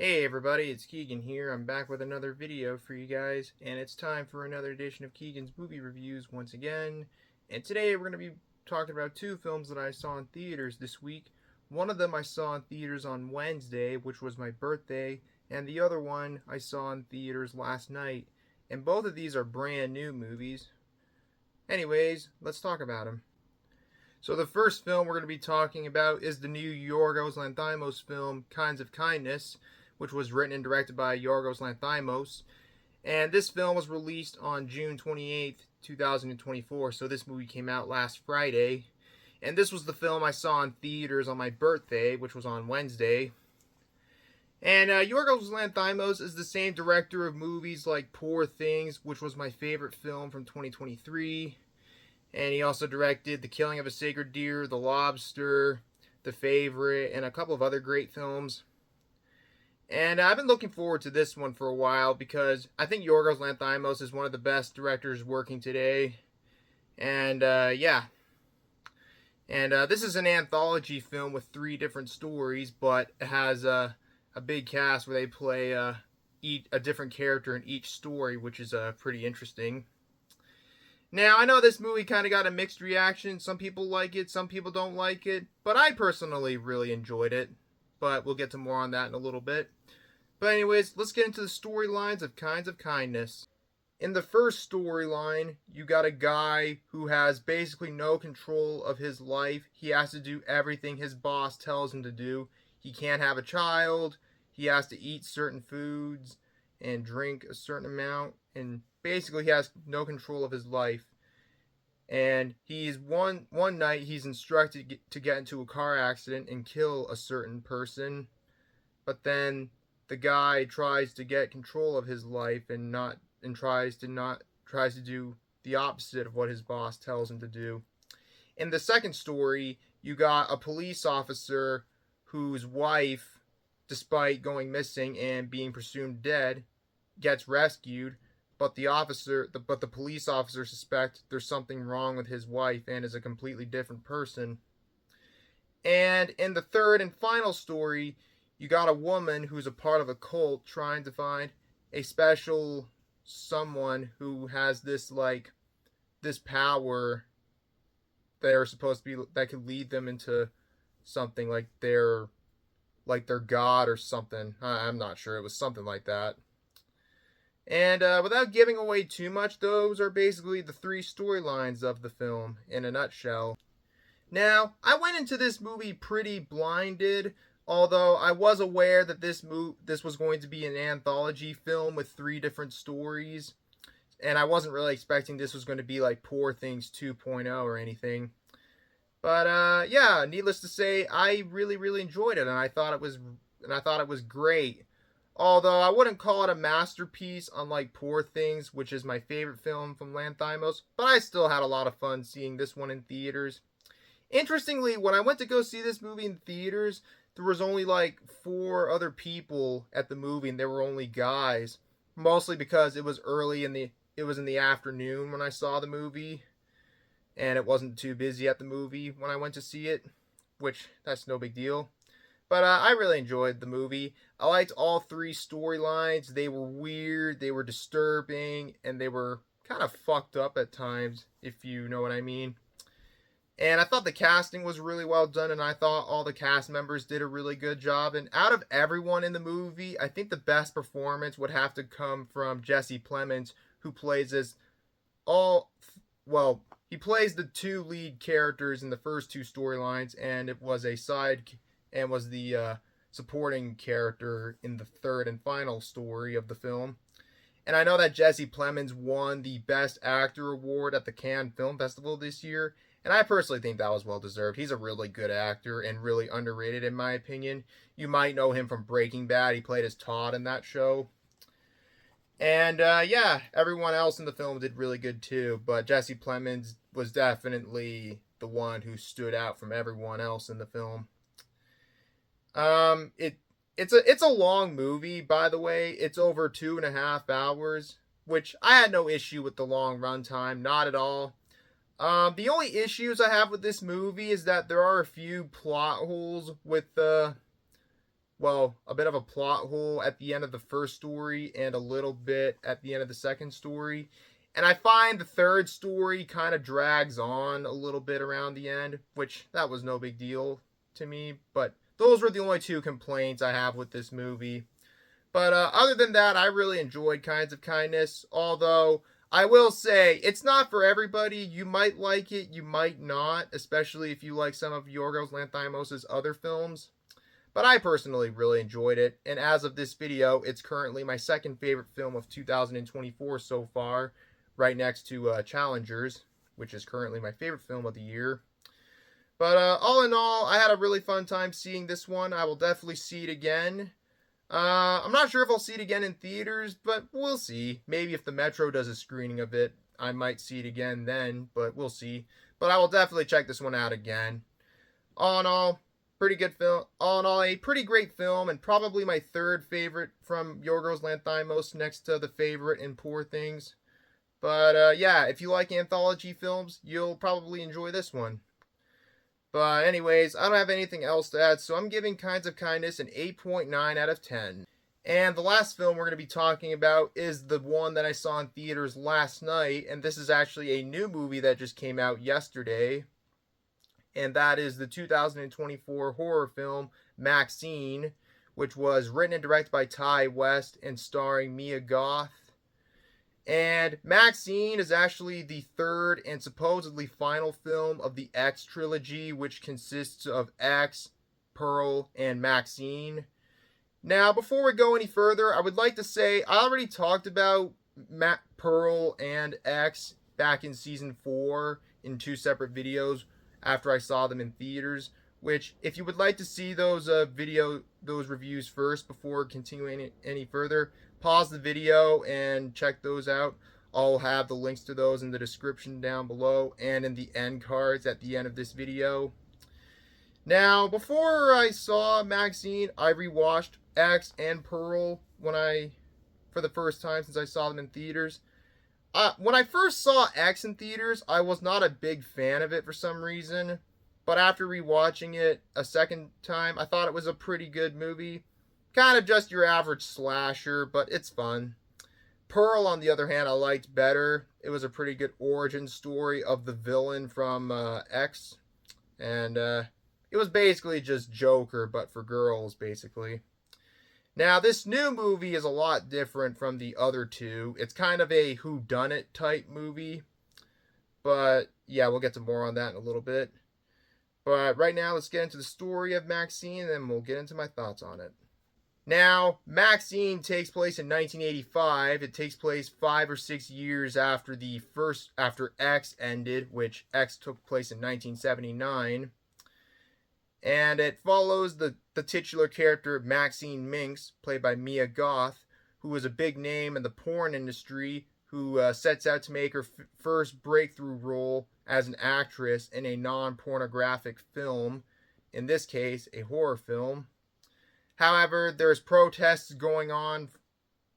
Hey everybody, it's Keegan here. I'm back with another video for you guys, and it's time for another edition of Keegan's Movie Reviews once again. And today we're going to be talking about two films that I saw in theaters this week. One of them I saw in theaters on Wednesday, which was my birthday, and the other one I saw in theaters last night. And both of these are brand new movies. Anyways, let's talk about them. So the first film we're going to be talking about is the new Yorgos Lanthimos film, Kinds of Kindness, which was written and directed by Yorgos Lanthimos. And this film was released on June 28th, 2024, so this movie came out last Friday. And this was the film I saw in theaters on my birthday, which was on Wednesday. And Yorgos Lanthimos is the same director of movies like Poor Things, which was my favorite film from 2023. And he also directed The Killing of a Sacred Deer, The Lobster, The Favorite, and a couple of other great films. And I've been looking forward to this one for a while because I think Yorgos Lanthimos is one of the best directors working today. And yeah. And this is an anthology film with 3 different stories, but it has a big cast where they play a different character in each story, which is pretty interesting. Now, I know this movie kind of got a mixed reaction. Some people like it, some people don't like it. But I personally really enjoyed it. But we'll get to more on that in a little bit. But anyways, let's get into the storylines of Kinds of Kindness. In the first storyline, you got a guy who has basically no control of his life. He has to do everything his boss tells him to do. He can't have a child. He has to eat certain foods and drink a certain amount. And basically he has no control of his life. And he's one night he's instructed to get into a car accident and kill a certain person. But then the guy tries to get control of his life and tries to do the opposite of what his boss tells him to do. In the second story, you got a police officer whose wife, despite going missing and being presumed dead, gets rescued, but the police officer suspects there's something wrong with his wife and is a completely different person. And in the third and final story, you got a woman who's a part of a cult trying to find a special someone who has this power that are supposed to be that could lead them into something like their god or something. I'm not sure. It was something like that. And without giving away too much, those are basically the 3 storylines of the film in a nutshell. Now, I went into this movie pretty blinded, although I was aware that this was going to be an anthology film with 3 different stories, and I wasn't really expecting this was going to be like Poor Things 2.0 or anything. But yeah, needless to say, I really enjoyed it, and I thought it was great. Although I wouldn't call it a masterpiece, unlike Poor Things, which is my favorite film from Lanthimos, but I still had a lot of fun seeing this one in theaters. Interestingly, when I went to go see this movie in theaters, there was only like 4 other people at the movie, and they were only guys. Mostly because it was in the afternoon when I saw the movie, and it wasn't too busy at the movie when I went to see it, which that's no big deal. But I really enjoyed the movie. I liked all 3 storylines. They were weird, they were disturbing, and they were kind of fucked up at times, if you know what I mean. And I thought the casting was really well done, and I thought all the cast members did a really good job. And out of everyone in the movie, I think the best performance would have to come from Jesse Plemons, who plays he plays the 2 lead characters in the first 2 storylines, and it was the supporting character in the third and final story of the film. And I know that Jesse Plemons won the Best Actor award at the Cannes Film Festival this year, and I personally think that was well deserved. He's a really good actor and really underrated in my opinion. You might know him from Breaking Bad. He played as Todd in that show. And yeah, everyone else in the film did really good too, but Jesse Plemons was definitely the one who stood out from everyone else in the film. It's a long movie, by the way. It's over 2.5 hours, which I had no issue with the long runtime, not at all. The only issues I have with this movie is that there are a few plot holes with well, a bit of a plot hole at the end of the first story and a little bit at the end of the second story. And I find the third story kind of drags on a little bit around the end, which that was no big deal to me. But those were the only two complaints I have with this movie. But other than that, I really enjoyed Kinds of Kindness. Although I will say it's not for everybody. You might like it, you might not, especially if you like some of Yorgos Lanthimos' other films. But I personally really enjoyed it, and as of this video, it's currently my second favorite film of 2024 so far, right next to Challengers, which is currently my favorite film of the year. But all in all, I had a really fun time seeing this one. I will definitely see it again. I'm not sure if I'll see it again in theaters, but we'll see. Maybe if the Metro does a screening of it, I might see it again then, but we'll see. But I will definitely check this one out again. All in all, pretty good film. All in all, a pretty great film, and probably my third favorite from Yorgos Lanthimos, next to The Favorite and Poor Things. But yeah, if you like anthology films, you'll probably enjoy this one. But anyways, I don't have anything else to add, so I'm giving Kinds of Kindness an 8.9 out of 10. And the last film we're going to be talking about is the one that I saw in theaters last night, and this is actually a new movie that just came out yesterday. And that is the 2024 horror film MaXXXine, which was written and directed by Ty West and starring Mia Goth. And MaXXXine is actually the third and supposedly final film of the X trilogy, which consists of X, Pearl, and MaXXXine. Now, before we go any further, I would like to say I already talked about Pearl and X back in season 4 in 2 separate videos after I saw them in theaters, which if you would like to see those reviews first before continuing any further, pause the video and check those out. I'll have the links to those in the description down below and in the end cards at the end of this video. Now, before I saw MaXXXine, I rewatched X and Pearl for the first time since I saw them in theaters. When I first saw X in theaters, I was not a big fan of it for some reason. But after rewatching it a second time, I thought it was a pretty good movie. Kind of just your average slasher, but it's fun. Pearl, on the other hand, I liked better. It was a pretty good origin story of the villain from X. And it was basically just Joker, but for girls, basically. Now, this new movie is a lot different from the other two. It's kind of a whodunit type movie. But, yeah, we'll get to more on that in a little bit. But right now, let's get into the story of MaXXXine, and then we'll get into my thoughts on it. Now, MaXXXine takes place in 1985. It takes place 5 or 6 years after after X ended, which X took place in 1979. And it follows the titular character Maxine Minx, played by Mia Goth, who was a big name in the porn industry, who sets out to make her first breakthrough role as an actress in a non-pornographic film, in this case, a horror film. However, there's protests going on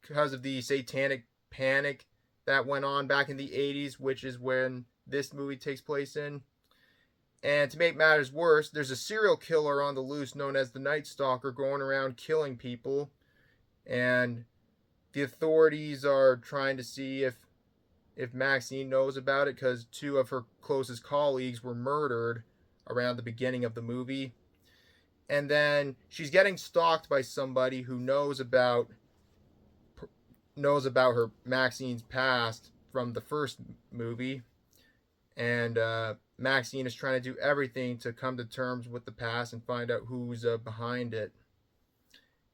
because of the satanic panic that went on back in the 80s, which is when this movie takes place in. And to make matters worse, there's a serial killer on the loose known as the Night Stalker going around killing people. And the authorities are trying to see if MaXXXine knows about it, because 2 of her closest colleagues were murdered around the beginning of the movie. And then she's getting stalked by somebody who knows about her MaXXXine's past from the first movie. And MaXXXine is trying to do everything to come to terms with the past and find out who's behind it.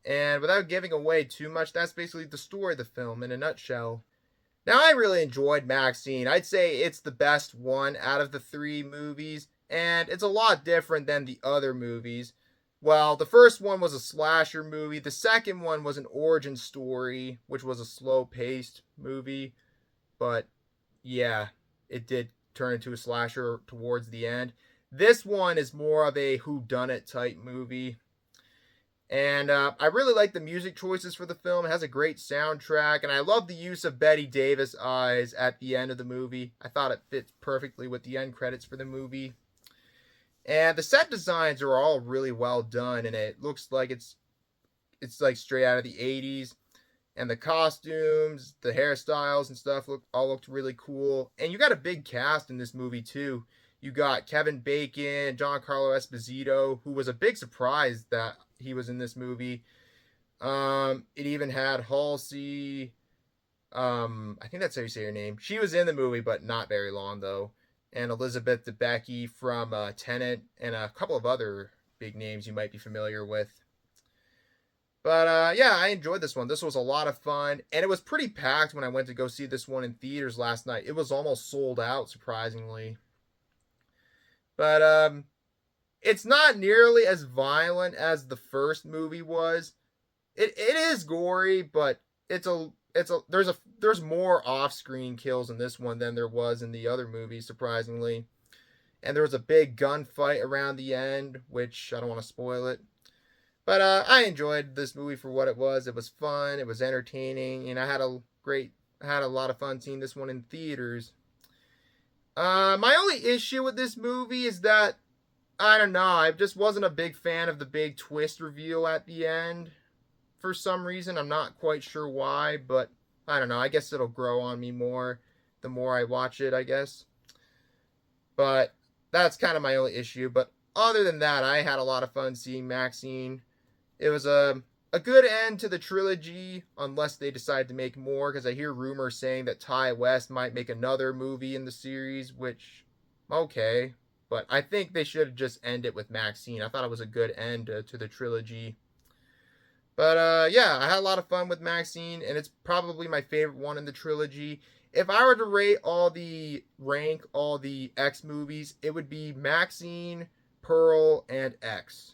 And without giving away too much, that's basically the story of the film in a nutshell. Now, I really enjoyed MaXXXine. I'd say it's the best one out of the 3 movies, and it's a lot different than the other movies. Well, the first one was a slasher movie. The second one was an origin story, which was a slow-paced movie. But, yeah, it did turn into a slasher towards the end. This one is more of a whodunit type movie. And I really like the music choices for the film. It has a great soundtrack, and I love the use of Bette Davis' eyes at the end of the movie. I thought it fits perfectly with the end credits for the movie. And the set designs are all really well done, and it looks like it's it's like straight out of the 80s. And the costumes, the hairstyles and stuff looked really cool. And you got a big cast in this movie too. You got Kevin Bacon, Giancarlo Esposito, who was a big surprise that he was in this movie. It even had Halsey. I think that's how you say her name. She was in the movie, but not very long though. And Elizabeth Debicki from Tenet, and a couple of other big names you might be familiar with. But yeah, I enjoyed this one. This was a lot of fun, and it was pretty packed when I went to go see this one in theaters last night. It was almost sold out, surprisingly. But it's not nearly as violent as the first movie was. It is gory, but there's more off-screen kills in this one than there was in the other movie, surprisingly. And there was a big gunfight around the end, which I don't want to spoil it. But I enjoyed this movie for what it was. It was fun. It was entertaining, and I had a lot of fun seeing this one in theaters. My only issue with this movie is that I don't know. I just wasn't a big fan of the big twist reveal at the end. For some reason, I'm not quite sure why, but I don't know. I guess it'll grow on me more the more I watch it, I guess. But that's kind of my only issue. But other than that, I had a lot of fun seeing MaXXXine. It was a good end to the trilogy, unless they decide to make more, because I hear rumors saying that Ty West might make another movie in the series, which, okay. But I think they should just end it with MaXXXine. I thought it was a good end to the trilogy. But yeah, I had a lot of fun with MaXXXine, and it's probably my favorite one in the trilogy. If I were to rank all the X movies, it would be MaXXXine, Pearl, and X.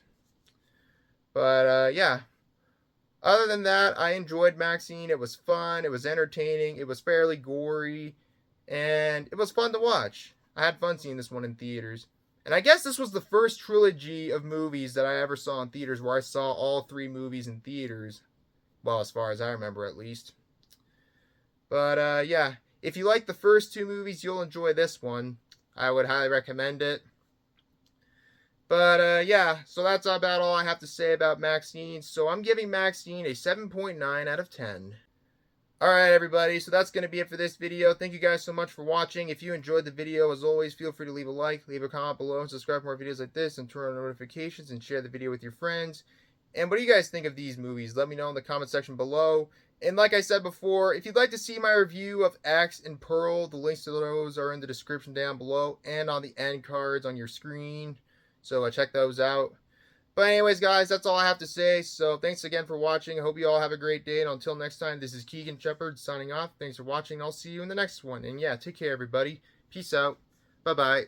But yeah, other than that, I enjoyed MaXXXine. It was fun. It was entertaining. It was fairly gory. And it was fun to watch. I had fun seeing this one in theaters. And I guess this was the first trilogy of movies that I ever saw in theaters where I saw all 3 movies in theaters. Well, as far as I remember, at least. But yeah, if you like the first 2 movies, you'll enjoy this one. I would highly recommend it. But yeah, so that's about all I have to say about MaXXXine. So I'm giving MaXXXine a 7.9 out of 10. Alright everybody, so that's going to be it for this video. Thank you guys so much for watching. If you enjoyed the video, as always, feel free to leave a like, leave a comment below, and subscribe for more videos like this, and turn on notifications, and share the video with your friends. And what do you guys think of these movies? Let me know in the comment section below. And like I said before, if you'd like to see my review of X and Pearl, the links to those are in the description down below, and on the end cards on your screen. So check those out. But anyways, guys, that's all I have to say. So thanks again for watching. I hope you all have a great day. And until next time, this is Keagan Shepard signing off. Thanks for watching. I'll see you in the next one. And yeah, take care, everybody. Peace out. Bye-bye.